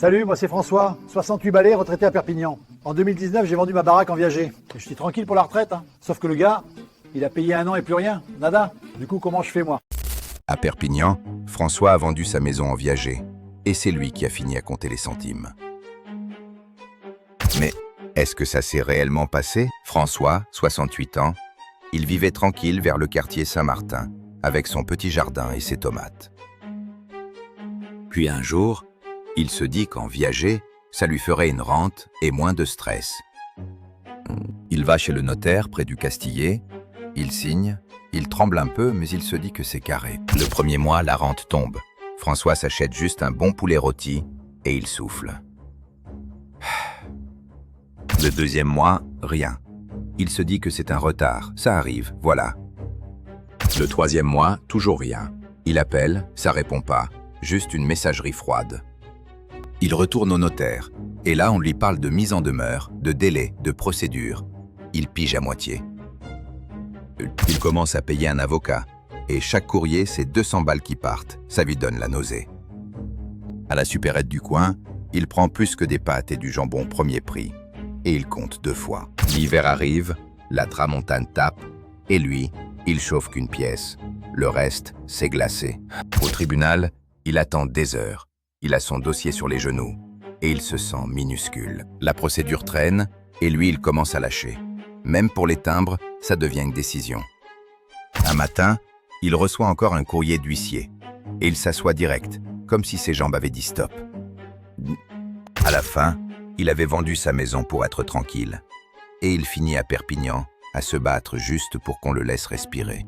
Salut, moi c'est François, 68 balais, retraité à Perpignan. En 2019, j'ai vendu ma baraque en viager. Et je suis tranquille pour la retraite, hein. Sauf que le gars, il a payé 1 an et plus rien, nada. Du coup, comment je fais moi? À Perpignan, François a vendu sa maison en viager. Et c'est lui qui a fini à compter les centimes. Mais est-ce que ça s'est réellement passé? François, 68 ans, il vivait tranquille vers le quartier Saint-Martin, avec son petit jardin et ses tomates. Puis un jour, il se dit qu'en viager, ça lui ferait une rente et moins de stress. Il va chez le notaire près du Castillet, il signe, il tremble un peu mais il se dit que c'est carré. Le premier mois, la rente tombe. François s'achète juste un bon poulet rôti et il souffle. Le deuxième mois, rien. Il se dit que c'est un retard, ça arrive, voilà. Le troisième mois, toujours rien. Il appelle, ça répond pas, juste une messagerie froide. Il retourne au notaire, et là on lui parle de mise en demeure, de délai, de procédure. Il pige à moitié. Il commence à payer un avocat, et chaque courrier c'est 200 balles qui partent, ça lui donne la nausée. À la supérette du coin, il prend plus que des pâtes et du jambon premier prix, et il compte 2 fois. L'hiver arrive, la tramontane tape, et lui, il chauffe qu'une pièce. Le reste, c'est glacé. Au tribunal, il attend des heures. Il a son dossier sur les genoux et il se sent minuscule. La procédure traîne et lui, il commence à lâcher. Même pour les timbres, ça devient une décision. Un matin, il reçoit encore un courrier d'huissier et il s'assoit direct, comme si ses jambes avaient dit stop. À la fin, il avait vendu sa maison pour être tranquille et il finit à Perpignan à se battre juste pour qu'on le laisse respirer.